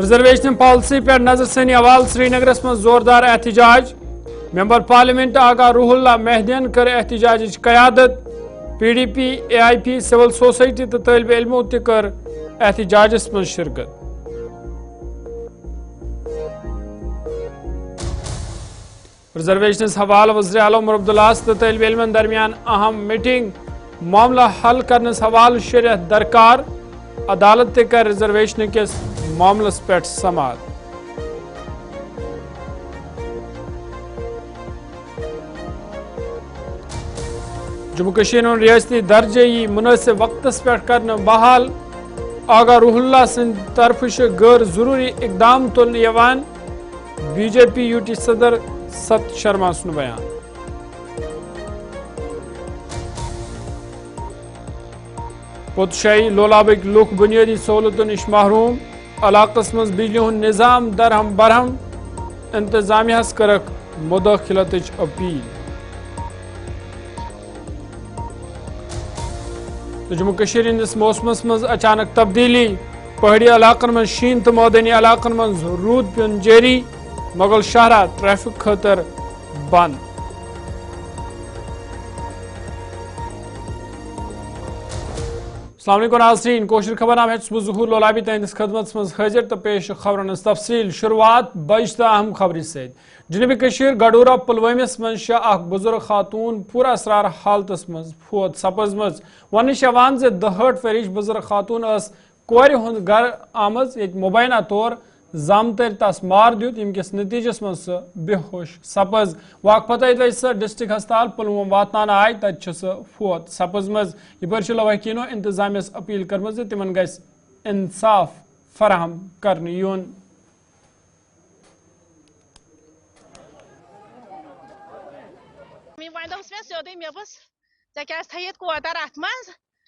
Reservation policy پر نظر ثانی حوالہ سری نگرس من زوردار احتجاج ممبر پارلیمنٹ آغا روح اللہ مہدین کر احتجاج قیادت پی ڈی پی اے آئی پی سول سوسائٹی تو طالب علموں تہ کر احتجاجس من شرکت ریزرویشنس حوالہ وزیر اعلیٰ عمر عبداللہ تو طالب علمن درمیان اہم میٹنگ معاملہ حل کرنس حوالہ شریعت درکار عدالت تہ کر ریزرویشن کس معاملس پہ سماعت جموں کشمیر میں ریاستی درجے مناسب وقتس پہ کرنے بحال آغا روح اللہ سند طرف غیر ضروری اقدام تلنے یوان بی جے پی یو ٹی صدر ست شرما سن بیان پوتشاہی لولابک لوک بنیادی سہولتوں نش محروم علاقس مز بجلی ہند نظام درہم برہم انتظامیہ کرک مداخلت اپیل جموں کشمیر ہندس موسمس مز اچانک تبدیلی پہاڑی علاقن من شین تو مودنی علاقن من رود پیون جاری مغل شاہراہ ٹریفک خاطر بند السلام علیکم ناظرین کوشر خبر نام ہے ظہور لولابی تہندس خدمت مز حاضر تو پیش خبرن تفصیل شروعات بجت اہم خبر ست جنوبی کشمیر گڈورہ پلوامس من اخ بزرگ خاتون پورا اسرار حالتس مز فوت سپزمز ونش یوان ز 62 ورش بزرگ خاتون اس کور ہند گھر آمز یہ مبینہ طور زامتر تس مار دیت یم کس نتیجس من سہ بے ہوش سپز واقع پتہ یتلے سہ ڈسٹرکٹ ہسپتال پلوم واتنان آئی تت سہ فوت سپزمز یہ لواحقینو انتظامیہ اپیل کرمز تمن گھس انصاف فراہم کرنے یون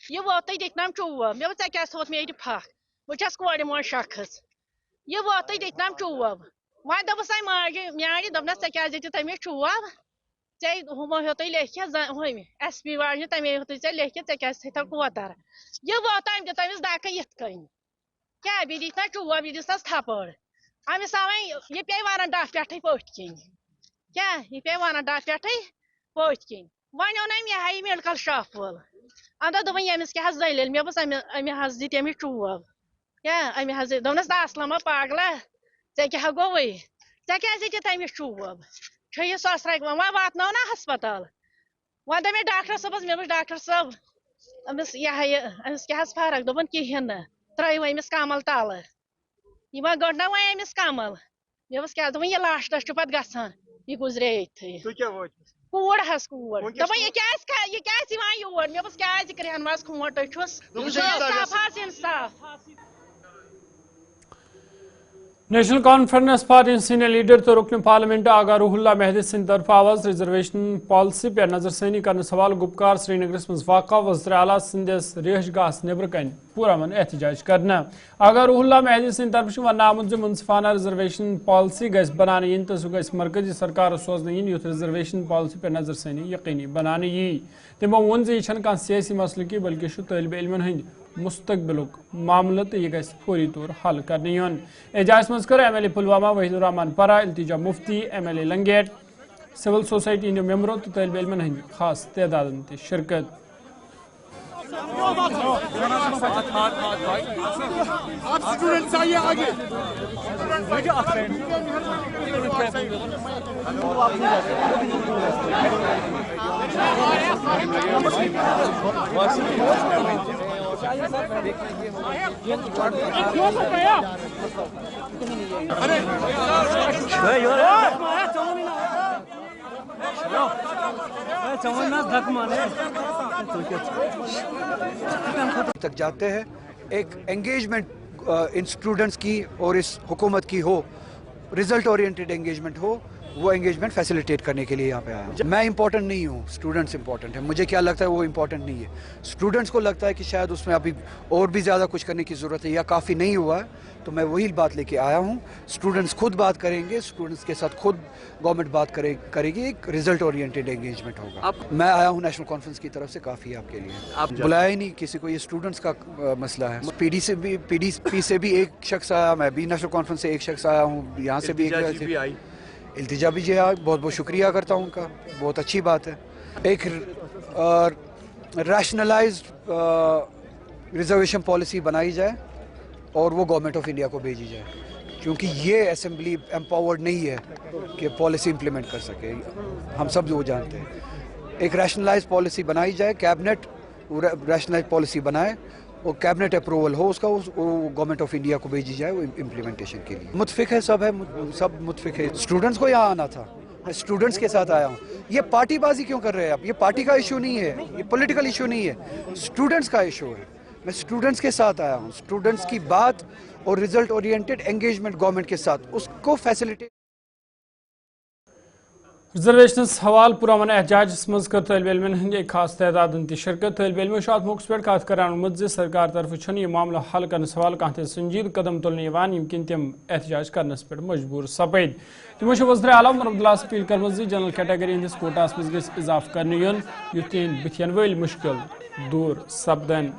یہ ووت دتنام چوب مے ژےٚ تھوت مے یہ پھکھ بہٕ چھس کورِ موج شخص یہ ووت دتنام چوب وۄنۍ دوٚپُس وۄنۍ ماجہِ میانہِ دوٚپنس ژےٚ کیٛازِ دِتِو تٔمِس چوب ژےٚ ہُمو ہیوٚتُے لیکھِتھ ہُمہِ ایس پی واجنہِ تَمے ہیوٚتُے ژےٚ لیکھِتھ ژےٚ کیٛازِ تھٲیتو کوتر یہ ووت أمۍ دیُت أمِس دَکہٕ یِتھ کٔنۍ کیٛاہ بیٚیہِ دِتنس چوب یہِ دِژنس تھپٲڑ أمِس آو وۄنۍ یہِ پیٚیہِ وارنٹاہ پٮ۪ٹھٕے پٔتھۍ کِنۍ کیٛاہ یہِ پیٚیہِ وارنٹاہ پٮ۪ٹھٕے پٔتھۍ کِنۍ وۄنۍ اوٚن أمۍ یہِ ہا یہِ میڈکل شاپ وول اندو دوٚپُن ییٚمِس کیٛاہ حظ دٔلیٖل مےٚ دوٚپُس أمۍ حظ دِتۍ أمِس چوب کیٛاہ أمۍ حظ دوٚپنس اسلما پاگلا ژےٚ کیٛاہ گوٚوُے ژےٚ کیٛازِ دِتِتھ أمِس چوب چھٔیِس سۄسرایہِ وۄنۍ واتنو نا ہسپتال وۄنۍ دوٚپ مےٚ ڈاکٹر صٲبس مےٚ دوٚپُس ڈاکٹر صٲب أمِس یہِ ہا یہِ أمِس کیٛاہ حظ فرق دوٚپُن کِہیٖنۍ نہٕ ترٛٲیِو أمِس کمل تلہٕ یہِ وۄنۍ گٔنڈ نا وۄنۍ أمِس کمل مےٚ دوٚپُس کیٛاہ دوٚپُن یہِ لاسٹس چھُ پتہٕ گژھان یہِ گُزرے ییٚتھٕے کوٗر حظ کوٗر دوٚپُن یہِ کیٛازِ یِوان یور مےٚ دوٚپُس کیٛازِ کرٛہن منٛز کھونٛٹے چھُس انصاف حظ انصاف national conference party senior leader تو رکن پارلیمنٹ آغا روح اللہ مہدی سند طرف آواز ریزرویشن پالیسی پہ نظر ثانی کرنے سوال گپکار سری نگرس مز واقع وزیر اعلیٰ سندس رہائش گاہس نبر کن پورا من احتجاج کرنا آغا روح اللہ مہدی سند طرف ون آمت منصفانہ ریزرویشن پالیسی گھس بنانے ین تو سہ گھس مرکزی سرکار سوزنے ین یوت ریزرویشن پالیسی پہ نظر ثانی یقینی بنانے یہ تمو ون یہ چھن سیاسی مسئلہ کی بلکہ طالب علمن ہند مستقبلک معاملہ تو یہ گھس فوری طور حل کرنے یون اعجاز مز کر M L A Pulwama Waheed ur Rahman Para Iltija Mufti M L A Langate civil society ہند ممبروں تو طالب علمن ہند خاص تعداد تہ شرکت تک جاتے ہیں ایک انگیجمنٹ ان اسٹوڈنٹس کی اور اس حکومت کی ہو، رزلٹ اورینٹڈ انگیجمنٹ ہو वो एंगेजमेंट फैसिलिटेट करने के लिए यहाँ पे आया हूँ। मैं इम्पोर्टेंट नहीं हूँ, स्टूडेंट्स इम्पोर्टेंट है। मुझे क्या लगता है वो इम्पोर्टेंट नहीं है, स्टूडेंट्स को लगता है कि शायद उसमें अभी और भी ज़्यादा कुछ करने की ज़रूरत है या काफ़ी नहीं हुआ है, तो मैं वही बात लेके आया हूँ। स्टूडेंट्स खुद बात करेंगे, स्टूडेंट्स के साथ खुद गवर्नमेंट बात करेगी, एक रिजल्ट ओरिएंटेड एंगेजमेंट होगा। मैं आया हूँ नेशनल कॉन्फ्रेंस की तरफ से, काफ़ी है आपके लिए। आप बुलाया ही नहीं किसी को, ये स्टूडेंट्स का मसला है। पीडीपी से भी एक शख्स आया, मैं भी नेशनल कॉन्फ्रेंस से एक शख्स आया हूँ, यहाँ से भी एक इल्तिजा भी जी आया। बहुत बहुत शुक्रिया करता हूँ उनका, बहुत अच्छी बात है। एक रैशनलाइज्ड रिजर्वेशन पॉलिसी बनाई जाए और वो गवर्नमेंट ऑफ इंडिया को भेजी जाए, क्योंकि ये असेंबली एम्पावर्ड नहीं है कि पॉलिसी इम्प्लीमेंट कर सके, हम सब वो जानते हैं। एक रैशनलाइज्ड पॉलिसी बनाई जाए, कैबिनेट रैशनलाइज्ड पॉलिसी बनाए और कैबिनेट अप्रूवल हो उसका, गवर्नमेंट ऑफ इंडिया को भेजी जाए वो इम्प्लीमेंटेशन के लिए। मुतफिक है, सब मुतफिक है। स्टूडेंट्स को यहाँ आना था, मैं स्टूडेंट्स के साथ आया हूँ। ये पार्टीबाजी क्यों कर रहे हैं आप? ये पार्टी का इशू नहीं है, ये पॉलिटिकल इशू नहीं है, स्टूडेंट्स का इशू है। मैं स्टूडेंट्स के साथ आया हूँ, स्टूडेंट्स की बात और रिजल्ट ओरिएंटेड एंगेजमेंट गवर्नमेंट के साथ, उसको फैसिलिटेट। रिजर्वेशन हवाल पुरमन एहजाज मज कर तलब इलमन हंद एक खास तदाद शिरकत। तलब इलमो अत मौके पे कत करान सरकार तरफ यह मामला हल कर सवाल कह संजीद कदम तुलने यमकिन तम एहतजाज करनस पे मजबूर सपद। तमो वज़ीर आला उमर अब्दुल्ला अपील कर जनरल कैटेगरी हंदिस कोटास मज गस इजाफ कर युन युथ तिहंद बुथियन वल मुश्किल दूर सपदन।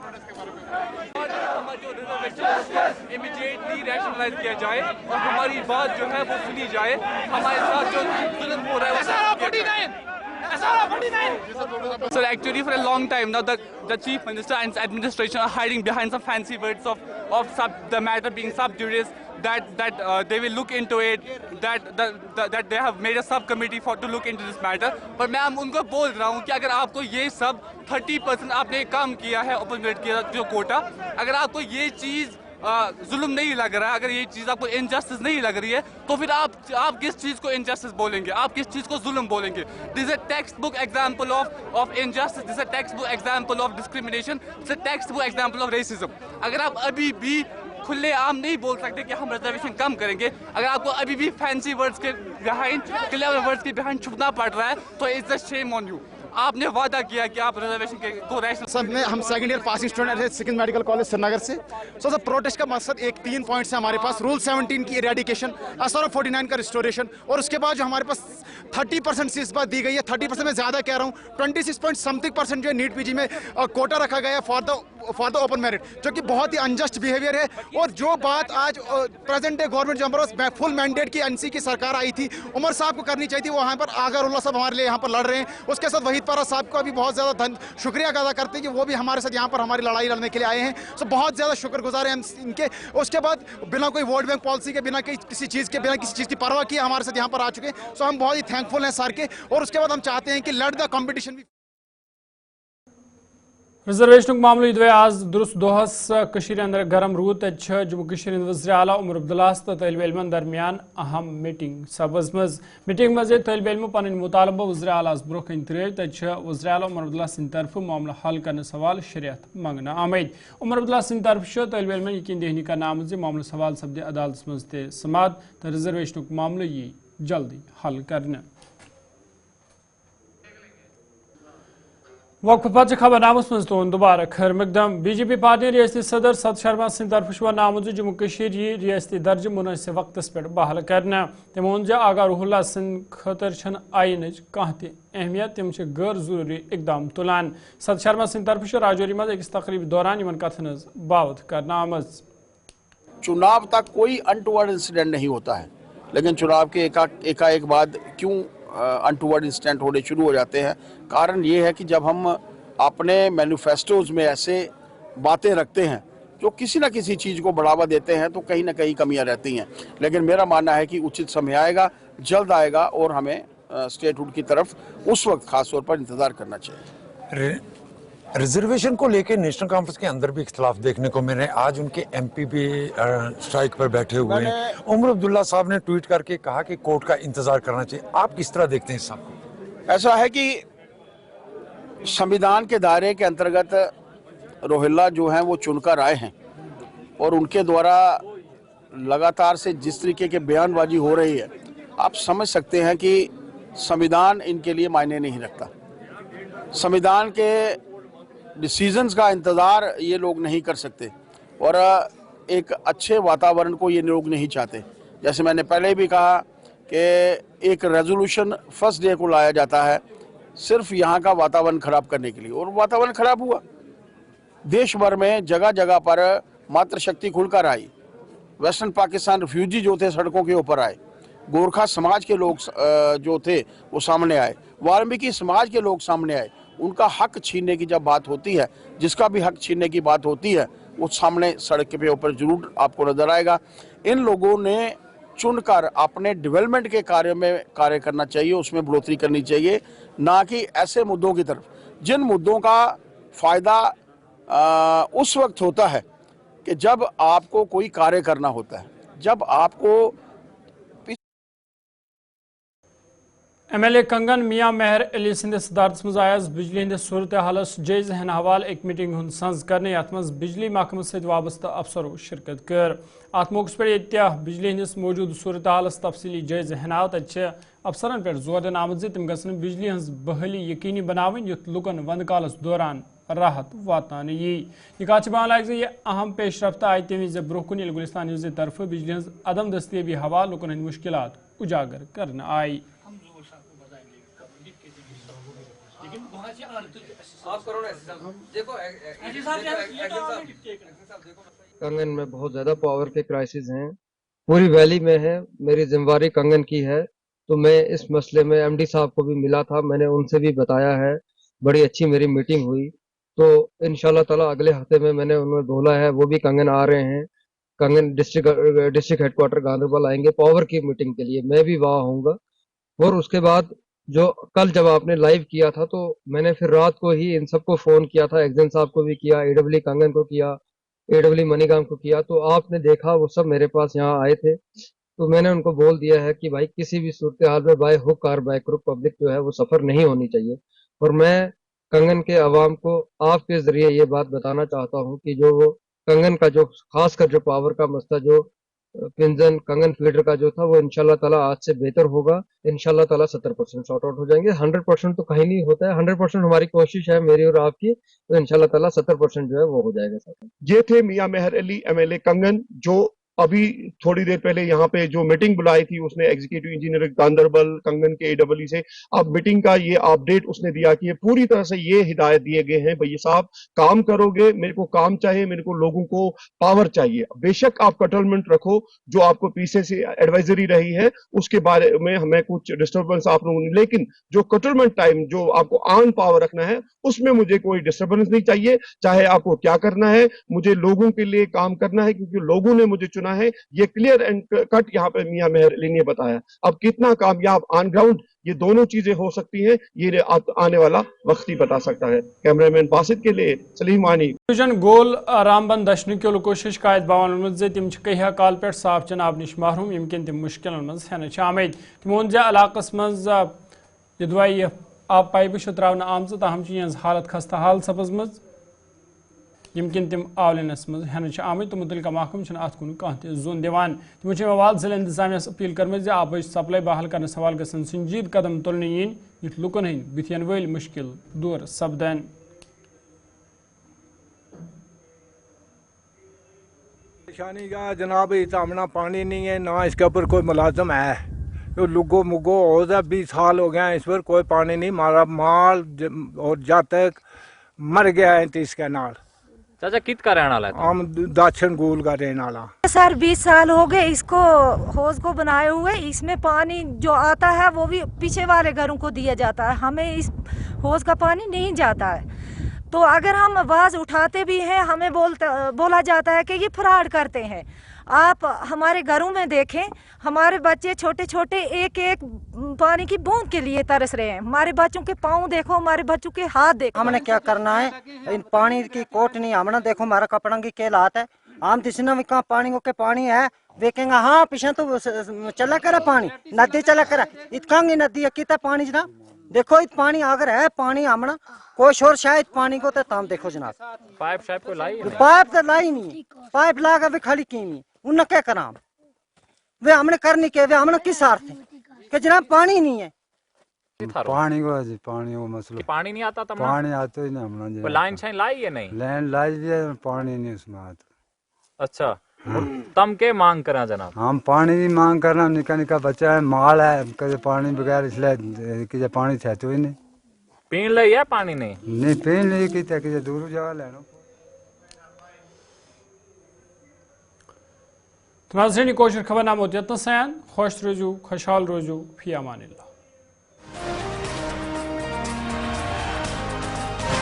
इमीडिएटली रैशनलाइज किया जाए और हमारी बात जो है वो सुनी जाए। हमारे साथ जो जुल्म हो रहा है So actually for a long time now the Chief Minister and administration are hiding behind some fancy words of the matter being sub judice, that they will look into it, that they have made a subcommittee to look into this matter. पर मैं उनको बोल रहा हूँ कि अगर आपको ये सब 30% आपने काम किया है ओपन मेरिट किया जो कोटा, अगर आपको ये चीज़ जुल्म नहीं लग रहा है, अगर ये चीज़ आपको इनजस्टिस नहीं लग रही है, तो फिर आप किस चीज़ को इनजस्टिस बोलेंगे, आप किस चीज़ को जुल्म बोलेंगे? This is a text book example of injustice, this is a text book example of discrimination, this is a text book example of racism. अगर आप अभी भी खुले आम नहीं बोल सकते कि हम रिजर्वेशन कम करेंगे, अगर आपको अभी भी फैंसी वर्ड्स के बिहाइंड, क्लेवर वर्ड्स के बिहाइंड छुपना पड़ रहा है, तो it's a shame on you. आपने वादा किया कि आप रिजर्वेशन को रैशनल। सर हम सेकंड ईयर पासिंग स्टूडेंट है सिकिंद मेडिकल कॉलेज श्रीनगर से। सर प्रोटेस्ट का मकसद 3 पॉइंट्स है हमारे पास। रूल 17 की इरेडिकेशन, SRO 49 का रिस्टोरेशन, और उसके बाद जो हमारे पास 30% से इस बार दी गई है, 30% में ज़्यादा कह रहा हूँ, 26% जो है नीट पीजी में कोटा रखा गया है फॉर द ओपन मेरिट, जो कि बहुत ही अनजस्ट बिहेवियर है। और जो बात आज प्रेजेंट डे गवर्नमेंट जो हमारे पास फुल मैंडेट की NC की सरकार आई थी, उमर साहब को करनी चाहिए थी, वो यहाँ पर आगरुल्ला साहब हमारे लिए यहाँ पर लड़ रहे हैं। उसके साथ वहीद पारा साहब का भी बहुत ज़्यादा शुक्रिया अदा करते हैं कि वो भी हमारे साथ यहाँ पर हमारी लड़ाई लड़ने के लिए आए हैं। सो बहुत ज़्यादा शुक्रगुजार हैं इनके। उसके बाद बिना कोई वोट बैंक पॉलिसी के, बिना किसी चीज़ के, बिना किसी चीज़ की परवाह किए हमारे साथ यहाँ पर आ चुके हैं। सो हम बहुत ही थैंकफुल हैं सर के। और उसके बाद हम चाहते हैं कि लेट द कंपटीशन भी। रिजर्वेशन मामले दुए आज दुरुस्त दोहस अंदर गरम रूद। जम्मू कश्मीर वज़ीर आला उमर अब्दुल्ला तो तलब इलमन दरमियान अहम मीटिंग सपज मीटिंग मज तलब इलमो पन मुतालबा वज़ीर आला ब्रो कन त्रे। वज़ीर आला उमर अब्दुल्ला सिंद तरफ मामला हल कर सवाल शरियत मंगना आमद। उमर अब्दुल्ला सिंद तरफ तलब इलमन यकीन दहनी कर आमद मामला सवाल सपदे अदालत मज ते समात तो रिजर्वेशन मामले यी जल्दी हल करने। वक्फ पद खबर नामस मज तो दोबारा खैर मकदम। BJP पार्टी रियासती सदर सत शर्मा सिंह तरफ नामज जम्मू कश्मीर यी रियासती दर्ज मुनासिब वक्तस पे बहाल करना। तमो वोन आगा रुहुल्ला सिंह खतर आइन कह अहमियत, तम गैर जरूरी इकदाम तुलान। सत शर्मा सिंह तरफ राजौरी मज एक तकरीब दौरान इन कथन बावत करना आमज। चुनाव तक कोई अनटूवर्ड इंसिडेंट नहीं होता है, लेकिन चुनाव के एकाएक बाद क्यों अनटूवर्ड इंसिडेंट होने शुरू हो जाते हैं? कारण ये है कि जब हम अपने मैनिफेस्टोज में ऐसे बातें रखते हैं जो किसी न किसी चीज़ को बढ़ावा देते हैं, तो कहीं ना कहीं कमियां रहती हैं। लेकिन मेरा मानना है कि उचित समय आएगा, जल्द आएगा, और हमें स्टेटहुड की तरफ उस वक्त खास तौर पर इंतज़ार करना चाहिए। रिजर्वेशन को लेकर नेशनल कॉन्फ्रेंस के अंदर भी इख्तलाफ देखने को मिले। आज उनके MP भी स्ट्राइक पर बैठे हुए हैं। उमर अब्दुल्ला साहब ने ट्वीट करके कहा कि कोर्ट का इंतजार करना चाहिए। आप किस तरह देखते हैं इस सबको? ऐसा है कि संविधान के दायरे के अंतर्गत रोहिल्ला जो हैं वो चुनकर आए हैं, और उनके द्वारा लगातार से जिस तरीके के बयानबाजी हो रही है, आप समझ सकते हैं कि संविधान इनके लिए मायने नहीं रखता। संविधान के डिसीजंस का इंतज़ार ये लोग नहीं कर सकते और एक अच्छे वातावरण को ये लोग नहीं चाहते। जैसे मैंने पहले भी कहा कि एक रेजोल्यूशन फर्स्ट डे को लाया जाता है सिर्फ यहाँ का वातावरण खराब करने के लिए, और वातावरण खराब हुआ। देश भर में जगह जगह पर मातृशक्ति खुलकर आई, वेस्टर्न पाकिस्तान रिफ्यूजी जो थे सड़कों के ऊपर आए, गोरखा समाज के लोग जो थे वो सामने आए, वाल्मीकि समाज के लोग सामने आए। उनका हक छीनने की जब बात होती है, जिसका भी हक छीनने की बात होती है, वो सामने सड़क के ऊपर जरूर आपको नजर आएगा। इन लोगों ने चुनकर अपने डेवलपमेंट के कार्य में कार्य करना चाहिए, उसमें बढ़ोतरी करनी चाहिए, ना कि ऐसे मुद्दों की तरफ जिन मुद्दों का फायदा उस वक्त होता है कि जब आपको कोई कार्य करना होता है, जब आपको MLA कंगन मियां मेहर अली सिंधिस सदारत मज आयाज बिजली हंदिस सूरत हालस जायज हन हवाल एक मीटिंग हुंद संज करने अत मज बिजली महकमे सत वाबस्त अफसरों शिरकत कर। अत मौके पे बिजली हंदिस मौजूद सूरत हालस तफसीली जायज हनाव तत अफसरन पे जोर दिन आमद जे तम गसन बिजली हंज बहाली यकीनी बनावन युत लुकन वंद कालस दौरान राहत वातान यी। यह कत बयान लायक ये अहम पेशरफ्त आय तमी जे ब्रोह गुलिस्तान न्यूज़ तरफ बिजली हंज अदम दस्तयाबी हवा लुकन हंद मुश्किलात उजागर करने आई। कंगन में बहुत ज़्यादा पावर के क्राइसिस हैं, पूरी वैली में है। मेरी जिम्मेवारी कंगन की है, तो मैं इस मसले में MD साहब को भी मिला था, मैंने उनसे भी बताया है। बड़ी अच्छी मेरी मीटिंग हुई, तो इंशाल्लाह ताला अगले हफ्ते में मैंने उन्हें बोला है, वो भी कंगन आ रहे हैं। कंगन डिस्ट्रिक्ट हेडक्वार्टर गांधरबल आएंगे पावर की मीटिंग के लिए, मैं भी वहाँ आऊँगा। और उसके बाद जो कल जब आपने लाइव किया था, तो मैंने फिर रात को ही इन सबको फोन किया था, एक्जन साहब को भी किया, AW कंगन को किया, AW मनीगाम को किया, तो आपने देखा वो सब मेरे पास यहाँ आए थे। तो मैंने उनको बोल दिया है कि भाई किसी भी सूरत हाल में बाय हुक और बाय क्रुक पब्लिक जो है वो सफर नहीं होनी चाहिए। और मैं कंगन के अवाम को आपके जरिए ये बात बताना चाहता हूँ कि जो वो कंगन का जो खासकर जो पावर का मसला जो पिंजन कंगन फीडर का जो था वो इंशाल्लाह ताला आज से बेहतर होगा। इंशाल्लाह ताला 70% सॉर्ट आउट हो जाएंगे। 100% तो कहीं नहीं होता है, 100% हमारी कोशिश है मेरी और आपकी, तो इंशाल्लाह ताला 70% जो है वो हो जाएगा। ये थे मियां मेहर अली MLA कंगन, जो अभी थोड़ी देर पहले यहाँ पे जो मीटिंग बुलाई थी उसने एग्जीक्यूटिव इंजीनियर गांधरबल कंगन के AW से अब मीटिंग का ये अपडेट उसने दिया कि पूरी तरह से ये हिदायत दिए गए हैं, भैया साहब काम करोगे, मेरे को काम चाहिए, मेरे को लोगों को पावर चाहिए। बेशक आप कटलमेंट रखो, जो आपको पीछे से एडवाइजरी रही है उसके बारे में हमें कुछ डिस्टर्बेंस आप लोगों ने, लेकिन जो कटलमेंट टाइम जो आपको ऑन पावर रखना है उसमें मुझे कोई डिस्टर्बेंस नहीं चाहिए। चाहे आपको क्या करना है, मुझे लोगों के लिए काम करना है, क्योंकि लोगों ने मुझे है, ये क्लियर एंड कट यहाँ पे मियां मेहर अली ने बताया। अब कितना कामयाब ऑन ग्राउंड ये दोनों चीजें हो सकती हैं, ये आने वाला वक्त ही बता सकता है। कैमरामैन बासित के लिए सलीम आनी। गोल रामबन दशन किलो कोशिश कायद बावन तम कहिया काल पे साफ चनाब नश महरूम यमकिन तम मुश्किल मन आमद। तमो इलाकस मज यदवाई आब पाइप त्रावन आम तहम हालत खस्ता हाल सपजम यमकिन तम आवलनस मन आमद, तो मुतलका महकम अत कुन कह जोन दिवान। तमो मवाल जिला इंतजामिया अपील कर्म आब सप्लाई बहाल करने सवाल गसन संजीद कदम तुलने yin युथ लुकन हंद बुथियन वल मुश्किल दूर सपदन। परेशानी का जनाब इतना पानी नहीं है, ना इसके ऊपर कोई मुलाजम है, तो लुगो मुगो हो जाए 20 साल हो गया इस पर कोई पानी नहीं, मारा माल और जब तक मर गया है इसके नाल। चाचा कित का रहने वाला है? हम दक्षिण गोल का रहने वाला सर। 20 साल हो गए इसको हौज को बनाए हुए, इसमें पानी जो आता है वो भी पीछे वाले घरों को दिया जाता है, हमें इस हौज का पानी नहीं जाता है। तो अगर हम आवाज़ उठाते भी हैं हमें बोला जाता है कि ये फ्रॉड करते हैं। आप हमारे घरों में देखें, हमारे बच्चे छोटे छोटे एक एक पानी की बूंद के लिए तरस रहे हैं। हमारे बच्चों के पाँव देखो, हमारे बच्चों के हाथ देखो। हमने क्या करना है, इन पानी की कोट नहीं, हमने देखो हमारा कपड़ा की क्या हालात है। हम जिसने भी कहा पानी के पानी है देखेंगे, हाँ पीछे तो चला करा पानी, नदी चला करा, इतकांगी नदी है कितना पानी जनाब, देखो इत पानी अगर है पानी हमना कोई शोर शायद पानी को तो तम देखो जनाब। पाइप को लाई, पाइप तो लाई नहीं, पाइप लागा भी खड़ी की नहीं, उन्हें क्या करा वे हमने करनी के वे हमने किस अर्थ है, कि जनाब पानी नहीं है। पानी को मसला पानी नहीं आता था, पानी आता ही नहीं हमने कोई लाइन शाइन लाई है नहीं? लाइन लाई दिया, पानी नहीं उसमें आता। अच्छा, तम के मांग करा जनाब? हम पानी की मांग करना, निका निका बच्चा है, माल है, कभी पानी बगैर इसलिए कि पानी था तो ही नहीं पीन ले है पानी नहीं पीन ले कि दूर जगह लेना। नाज़रीन कोशिश खबरनामा यतन सयान, खुश रोजू, खुशहाल रोजू, फी अमान अल्लाह।